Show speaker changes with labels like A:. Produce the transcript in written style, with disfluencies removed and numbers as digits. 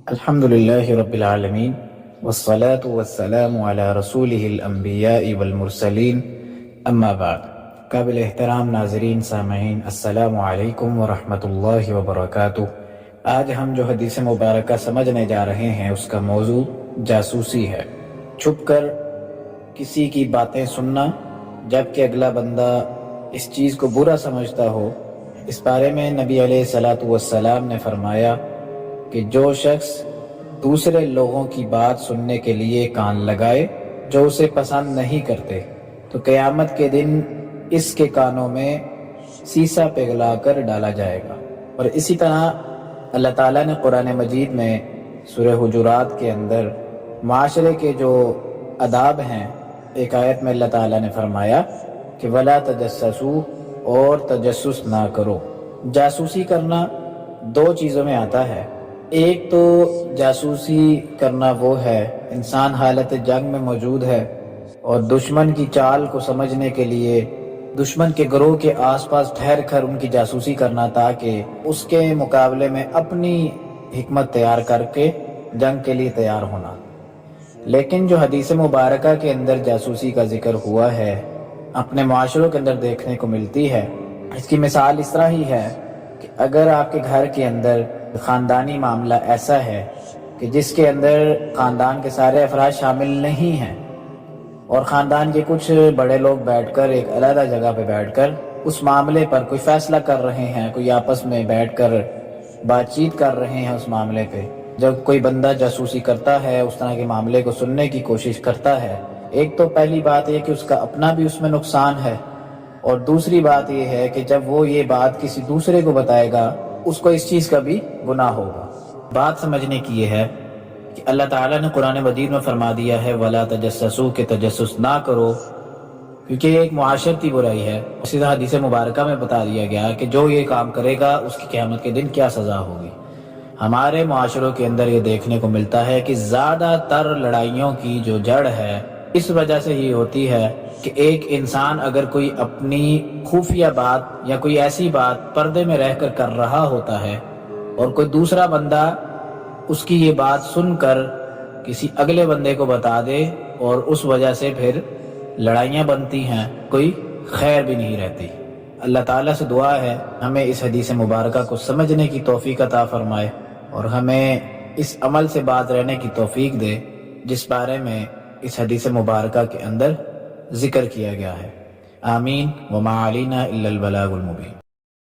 A: الحمد للہ رب العالمین والصلاة والسلام علی رسولہ الانبیاء والمرسلین اما بعد۔ قابل احترام ناظرین سامعین، السلام علیکم ورحمۃ اللہ وبرکاتہ۔ آج ہم جو حدیث مبارکہ سمجھنے جا رہے ہیں اس کا موضوع جاسوسی ہے۔ چھپ کر کسی کی باتیں سننا جبکہ اگلا بندہ اس چیز کو برا سمجھتا ہو، اس بارے میں نبی علیہ الصلوۃ والسلام نے فرمایا کہ جو شخص دوسرے لوگوں کی بات سننے کے لیے کان لگائے جو اسے پسند نہیں کرتے تو قیامت کے دن اس کے کانوں میں سیسا پگھلا کر ڈالا جائے گا۔ اور اسی طرح اللہ تعالیٰ نے قرآن مجید میں سورہ حجرات کے اندر معاشرے کے جو آداب ہیں، ایک آیت میں اللہ تعالیٰ نے فرمایا کہ وَلَا تَجَسَّسُوا، اور تجسس نہ کرو۔ جاسوسی کرنا دو چیزوں میں آتا ہے۔ ایک تو جاسوسی کرنا وہ ہے، انسان حالت جنگ میں موجود ہے اور دشمن کی چال کو سمجھنے کے لیے دشمن کے گروہ کے آس پاس ٹھہر کر ان کی جاسوسی کرنا تاکہ اس کے مقابلے میں اپنی حکمت تیار کر کے جنگ کے لیے تیار ہونا۔ لیکن جو حدیث مبارکہ کے اندر جاسوسی کا ذکر ہوا ہے، اپنے معاشروں کے اندر دیکھنے کو ملتی ہے۔ اس کی مثال اس طرح ہی ہے کہ اگر آپ کے گھر کے اندر خاندانی معاملہ ایسا ہے کہ جس کے اندر خاندان کے سارے افراد شامل نہیں ہیں اور خاندان کے کچھ بڑے لوگ بیٹھ کر ایک علیحدہ جگہ پہ بیٹھ کر اس معاملے پر کوئی فیصلہ کر رہے ہیں، کوئی آپس میں بیٹھ کر بات چیت کر رہے ہیں اس معاملے پہ، جب کوئی بندہ جاسوسی کرتا ہے، اس طرح کے معاملے کو سننے کی کوشش کرتا ہے، ایک تو پہلی بات یہ کہ اس کا اپنا بھی اس میں نقصان ہے، اور دوسری بات یہ ہے کہ جب وہ یہ بات کسی دوسرے کو بتائے گا اس کو اس چیز کا بھی گناہ ہوگا۔ بات سمجھنے کی یہ ہے کہ اللہ تعالیٰ نے قرآن مجید میں فرما دیا ہے وَلَا تَجَسَّسُوا، کہ تجسس نہ کرو، کیونکہ یہ ایک معاشرتی برائی ہے۔ اسی طرح حدیث مبارکہ میں بتا دیا گیا کہ جو یہ کام کرے گا اس کی قیامت کے دن کیا سزا ہوگی۔ ہمارے معاشروں کے اندر یہ دیکھنے کو ملتا ہے کہ زیادہ تر لڑائیوں کی جو جڑ ہے اس وجہ سے ہی ہوتی ہے کہ ایک انسان اگر کوئی اپنی خفیہ بات یا کوئی ایسی بات پردے میں رہ کر کر رہا ہوتا ہے اور کوئی دوسرا بندہ اس کی یہ بات سن کر کسی اگلے بندے کو بتا دے اور اس وجہ سے پھر لڑائیاں بنتی ہیں، کوئی خیر بھی نہیں رہتی۔ اللہ تعالیٰ سے دعا ہے ہمیں اس حدیث مبارکہ کو سمجھنے کی توفیق عطا فرمائے اور ہمیں اس عمل سے باز رہنے کی توفیق دے جس بارے میں اس حدیث مبارکہ کے اندر ذکر کیا گیا ہے۔ آمین۔ وما علینا الا البلاغ المبین۔